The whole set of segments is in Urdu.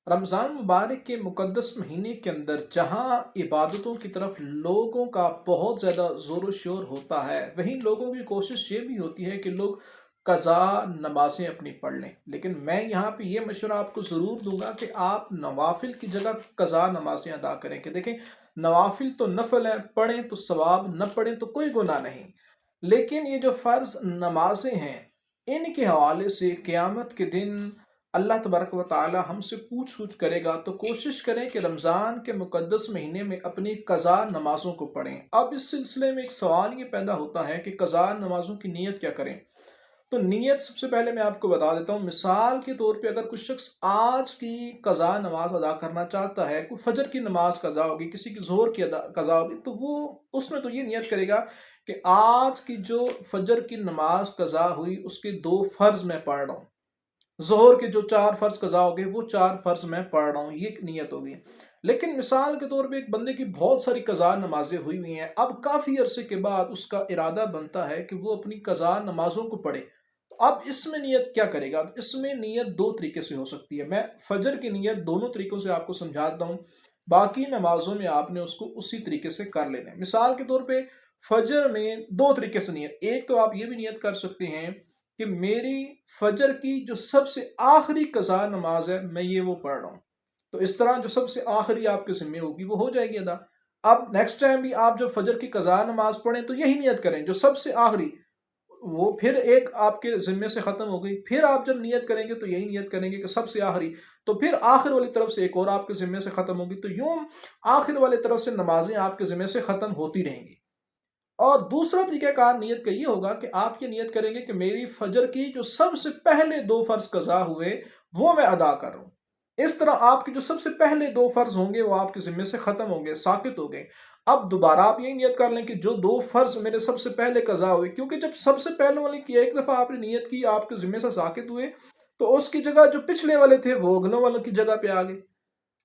رمضان مبارک کے مقدس مہینے کے اندر جہاں عبادتوں کی طرف لوگوں کا بہت زیادہ زور و شور ہوتا ہے، وہیں لوگوں کی کوشش یہ بھی ہوتی ہے کہ لوگ قضا نمازیں اپنی پڑھ لیں، لیکن میں یہاں پہ یہ مشورہ آپ کو ضرور دوں گا کہ آپ نوافل کی جگہ قضا نمازیں ادا کریں کہ دیکھیں، نوافل تو نفل ہیں، پڑھیں تو ثواب، نہ پڑھیں تو کوئی گناہ نہیں، لیکن یہ جو فرض نمازیں ہیں ان کے حوالے سے قیامت کے دن اللہ تبارک و تعالی ہم سے پوچھ کرے گا، تو کوشش کریں کہ رمضان کے مقدس مہینے میں اپنی قضا نمازوں کو پڑھیں۔ اب اس سلسلے میں ایک سوال یہ پیدا ہوتا ہے کہ قضا نمازوں کی نیت کیا کریں؟ تو نیت سب سے پہلے میں آپ کو بتا دیتا ہوں، مثال کے طور پہ اگر کوئی شخص آج کی قضا نماز ادا کرنا چاہتا ہے، کوئی فجر کی نماز قضا ہوگی، کسی کی ظہر کی قضا ہوگی، تو وہ اس میں تو یہ نیت کرے گا کہ آج کی جو فجر کی نماز قضا ہوئی اس کے 2 فرض میں پڑھ رہا ہوں، ظہر کے جو 4 فرض قضا ہو گئے وہ 4 فرض میں پڑھ رہا ہوں، یہ ایک نیت ہوگی۔ لیکن مثال کے طور پہ ایک بندے کی بہت ساری قضا نمازیں ہوئی ہوئی ہیں، اب کافی عرصے کے بعد اس کا ارادہ بنتا ہے کہ وہ اپنی قضا نمازوں کو پڑھے، تو اب اس میں نیت کیا کرے گا؟ اس میں نیت 2 طریقے سے ہو سکتی ہے، میں فجر کی نیت دونوں طریقوں سے آپ کو سمجھاتا ہوں، باقی نمازوں میں آپ نے اس کو اسی طریقے سے کر لینا ہے۔ مثال کے طور پہ فجر میں 2 طریقے سے نیت، ایک تو آپ یہ بھی نیت کر سکتے ہیں کہ میری فجر کی جو سب سے آخری قضا نماز ہے میں یہ وہ پڑھ رہا ہوں، تو اس طرح جو سب سے آخری آپ کے ذمہ ہوگی وہ ہو جائے گی ادا۔ اب نیکسٹ ٹائم بھی آپ جب فجر کی قضا نماز پڑھیں تو یہی نیت کریں جو سب سے آخری، وہ پھر ایک آپ کے ذمے سے ختم ہو گئی، پھر آپ جب نیت کریں گے تو یہی نیت کریں گے کہ سب سے آخری، تو پھر آخر والی طرف سے ایک اور آپ کے ذمے سے ختم ہوگی، تو یوں آخر والی طرف سے نمازیں آپ کے ذمے سے ختم ہوتی رہیں گی۔ اور دوسرا طریقہ کار نیت کا یہ ہوگا کہ آپ یہ نیت کریں گے کہ میری فجر کی جو سب سے پہلے 2 فرض قضا ہوئے وہ میں ادا کر رہا ہوں، اس طرح آپ کے جو سب سے پہلے 2 فرض ہوں گے وہ آپ کے ذمے سے ختم ہوں گے، ساقط ہو گئے۔ اب دوبارہ آپ یہی نیت کر لیں کہ جو 2 فرض میرے سب سے پہلے قضا ہوئے، کیونکہ جب سب سے پہلے والے کی ایک دفعہ آپ نے نیت کی آپ کے ذمے سے ساقط ہوئے، تو اس کی جگہ جو پچھلے والے تھے وہ اگلوں والوں کی جگہ پہ آ گئے،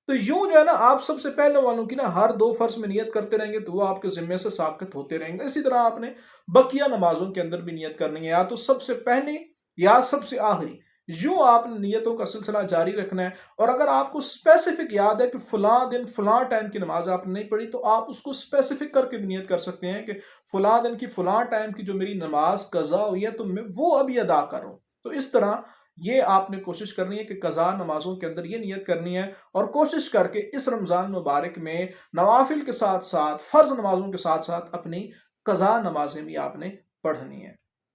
تو یوں جو ہے نا آپ سب سے پہلے والوں کی نا ہر 2 فرض میں نیت کرتے رہیں گے تو وہ آپ کے ذمے سے ساقط ہوتے رہیں گے۔ اسی طرح آپ نے بقیہ نمازوں کے اندر بھی نیت کرنی ہے، یا تو سب سے پہلے یا سب سے آخری، یوں آپ نے نیتوں کا سلسلہ جاری رکھنا ہے۔ اور اگر آپ کو اسپیسیفک یاد ہے کہ فلاں دن فلاں ٹائم کی نماز آپ نے نہیں پڑھی تو آپ اس کو اسپیسیفک کر کے بھی نیت کر سکتے ہیں کہ فلاں دن کی فلاں ٹائم کی جو میری نماز قضا ہوئی ہے تو میں وہ ابھی ادا کر رہا ہوں، تو اس طرح یہ آپ نے کوشش کرنی ہے کہ قضا نمازوں کے اندر یہ نیت کرنی ہے، اور کوشش کر کے اس رمضان مبارک میں نوافل کے ساتھ ساتھ فرض نمازوں کے ساتھ ساتھ اپنی قضا نمازیں بھی آپ نے پڑھنی ہے۔